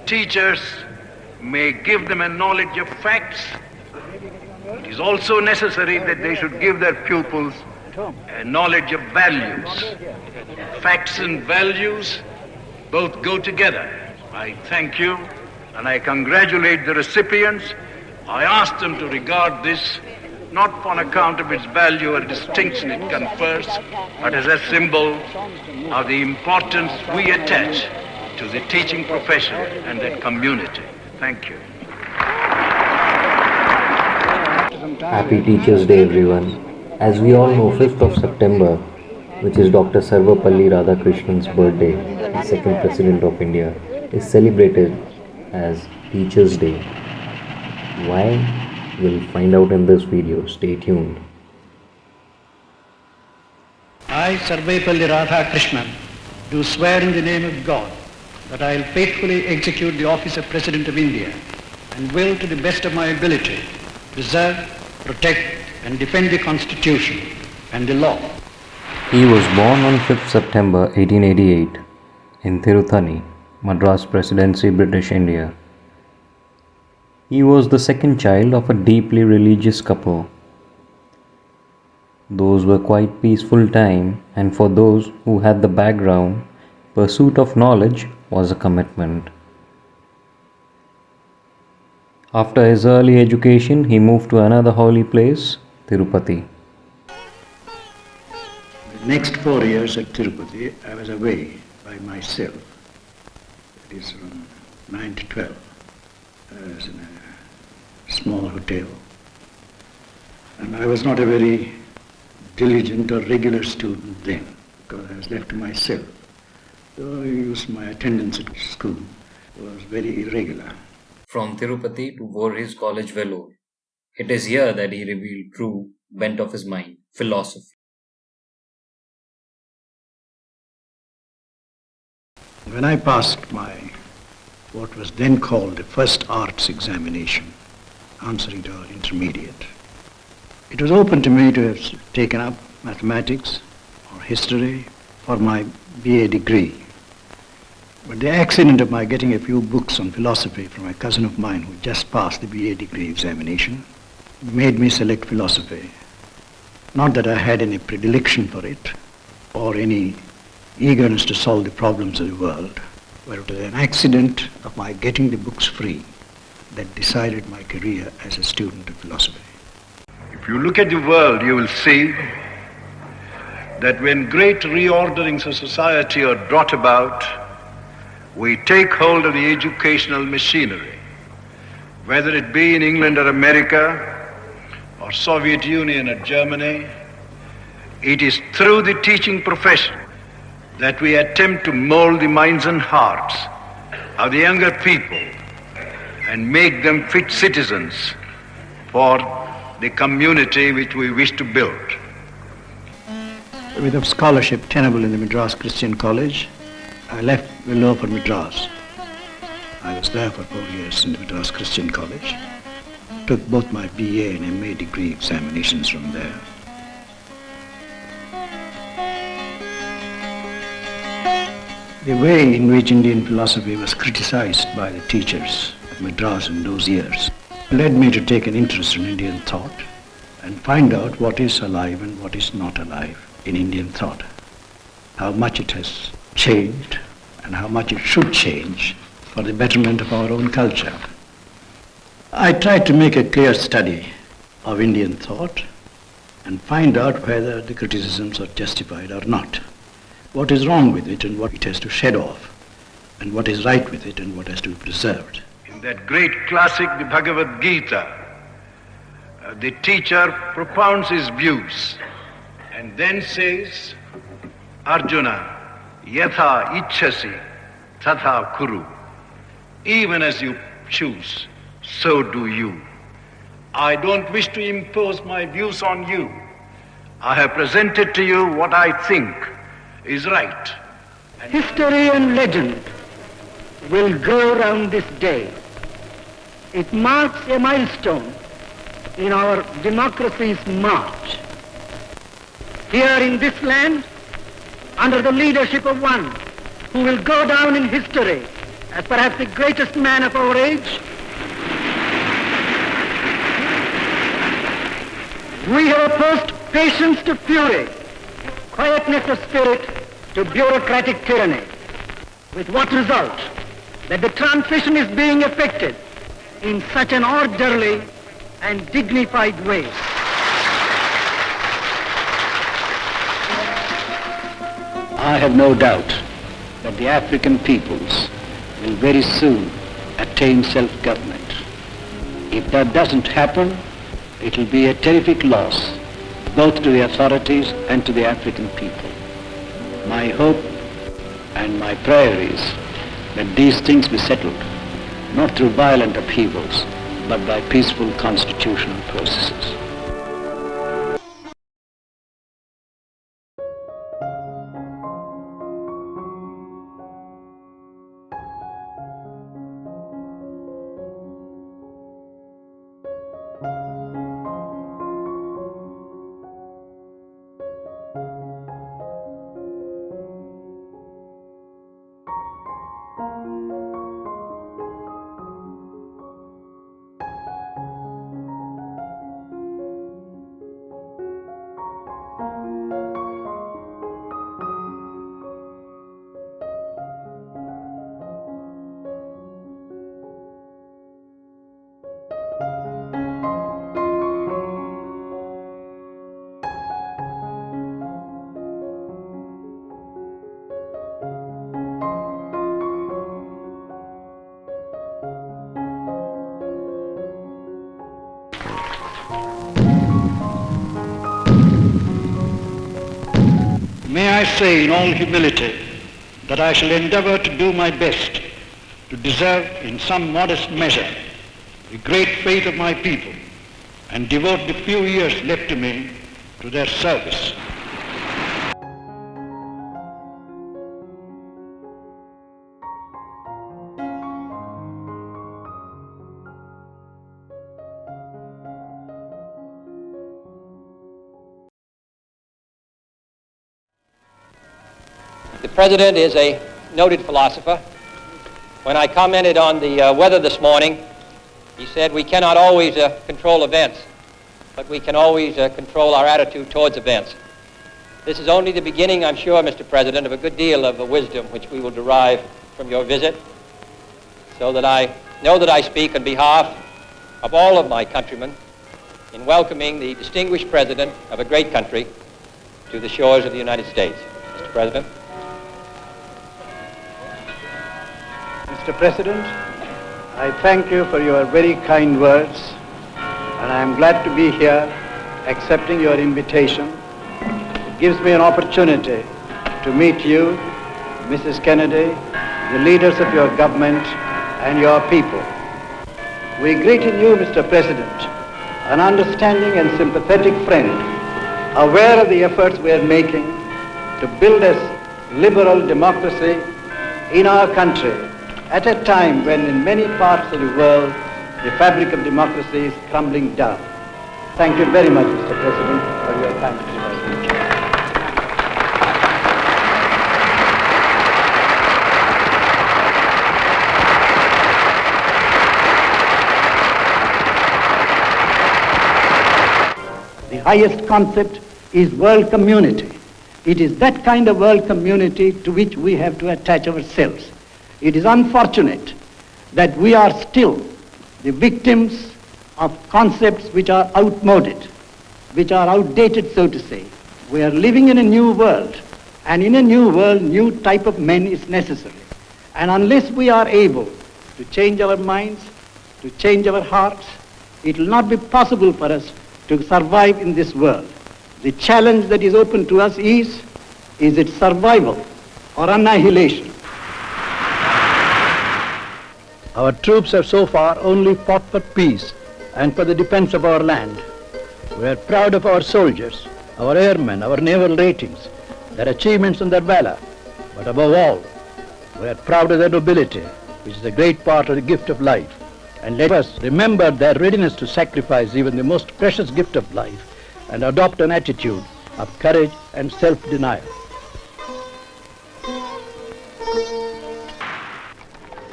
Teachers may give them a knowledge of facts. It is also necessary that they should give their pupils a knowledge of values. Facts and values both go together. I thank you and I congratulate the recipients. I ask them to regard this not on account of its value or distinction it confers, but as a symbol of the importance we attach to the teaching profession and that community. Thank you. Happy Teachers' Day, everyone. As we all know, 5th of September, which is Dr. Sarvepalli Radha Krishnan's birthday, the second President of India, is celebrated as Teachers' Day. Why? We'll find out in this video. Stay tuned. I, Sarvepalli Radha Krishnan, do swear in the name of God that I will faithfully execute the office of President of India and will, to the best of my ability, preserve, protect and defend the Constitution and the law. He was born on 5th September 1888 in Tirutani, Madras Presidency, British India. He was the second child of a deeply religious couple. Those were quite peaceful time, and for those who had the background, pursuit of knowledge was a commitment. After his early education, he moved to another holy place, Tirupati. The next 4 years at Tirupati, I was away by myself. It is from 9 to 12. I was in a small hotel. And I was not a very diligent or regular student then, because I was left to myself. So my attendance at school was very irregular. From Tirupati to Voorhees College, Vellore. It is here that he revealed true bent of his mind, philosophy. When I passed what was then called the first arts examination, answering to our intermediate, it was open to me to have taken up mathematics or history for my BA degree. But the accident of my getting a few books on philosophy from a cousin of mine who just passed the BA degree examination made me select philosophy. Not that I had any predilection for it or any eagerness to solve the problems of the world, but it was an accident of my getting the books free that decided my career as a student of philosophy. If you look at the world, you will see that when great reorderings of society are brought about, we take hold of the educational machinery, whether it be in England or America, or Soviet Union or Germany. It is through the teaching profession that we attempt to mold the minds and hearts of the younger people and make them fit citizens for the community which we wish to build. With a scholarship tenable in the Madras Christian College, I left Vellore for Madras. I was there for 4 years in the Madras Christian College. Took both my BA and MA degree examinations from there. The way in which Indian philosophy was criticized by the teachers at Madras in those years led me to take an interest in Indian thought and find out what is alive and what is not alive in Indian thought, how much it has changed and how much it should change for the betterment of our own culture. I tried to make a clear study of Indian thought and find out whether the criticisms are justified or not. What is wrong with it and what it has to shed off, and what is right with it and what has to be preserved. In that great classic, the Bhagavad Gita, the teacher propounds his views and then says, Arjuna, yatha ichhasi tatha kuru. Even as you choose, so do you. I don't wish to impose my views on you. I have presented to you what I think is right. History and legend will go round this day. It marks a milestone in our democracy's march. Here in this land, under the leadership of one who will go down in history as perhaps the greatest man of our age, we have opposed patience to fury, quietness of spirit to bureaucratic tyranny. With what result? That the transition is being effected in such an orderly and dignified way. I have no doubt that the African peoples will very soon attain self-government. If that doesn't happen, it will be a terrific loss both to the authorities and to the African people. My hope and my prayer is that these things be settled, not through violent upheavals, but by peaceful constitutional processes. May I say in all humility that I shall endeavor to do my best to deserve in some modest measure the great faith of my people and devote the few years left to me to their service. The President is a noted philosopher. When I commented on the weather this morning, he said we cannot always control events, but we can always control our attitude towards events. This is only the beginning, I'm sure, Mr. President, of a good deal of wisdom which we will derive from your visit, so that I know that I speak on behalf of all of my countrymen in welcoming the distinguished President of a great country to the shores of the United States. Mr. President. Mr. President, I thank you for your very kind words, and I am glad to be here accepting your invitation. It gives me an opportunity to meet you, Mrs. Kennedy, the leaders of your government, and your people. We greet in you, Mr. President, an understanding and sympathetic friend, aware of the efforts we are making to build a liberal democracy in our country at a time when in many parts of the world the fabric of democracy is crumbling down. Thank you very much, Mr. President, for your kind invitation. The highest concept is world community. It is that kind of world community to which we have to attach ourselves. It is unfortunate that we are still the victims of concepts which are outmoded, which are outdated, so to say. We are living in a new world, and in a new world, new type of men is necessary. And unless we are able to change our minds, to change our hearts, it will not be possible for us to survive in this world. The challenge that is open to us is it survival or annihilation? Our troops have so far only fought for peace and for the defense of our land. We are proud of our soldiers, our airmen, our naval ratings, their achievements and their valor. But above all, we are proud of their nobility, which is a great part of the gift of life. And let us remember their readiness to sacrifice even the most precious gift of life and adopt an attitude of courage and self-denial.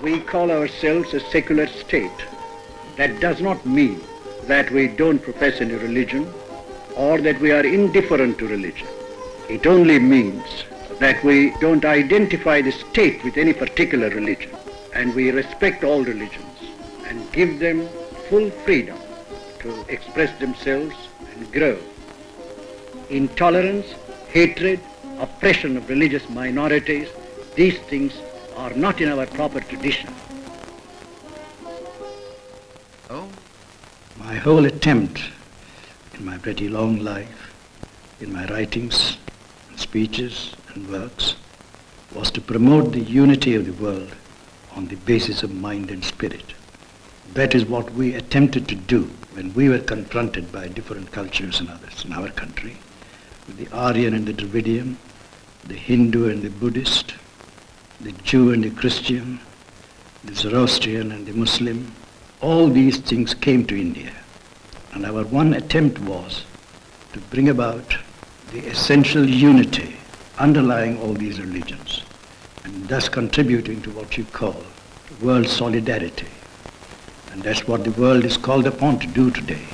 We call ourselves a secular state. That does not mean that we don't profess any religion or that we are indifferent to religion. It only means that we don't identify the state with any particular religion, and we respect all religions and give them full freedom to express themselves and grow. Intolerance, hatred, oppression of religious minorities, these things are not in our proper tradition. My whole attempt in my pretty long life, in my writings, speeches and works, was to promote the unity of the world on the basis of mind and spirit. That is what we attempted to do when we were confronted by different cultures and others in our country, with the Aryan and the Dravidian, the Hindu and the Buddhist, the Jew and the Christian, the Zoroastrian and the Muslim. All these things came to India, and our one attempt was to bring about the essential unity underlying all these religions, and thus contributing to what you call world solidarity. And that's what the world is called upon to do today.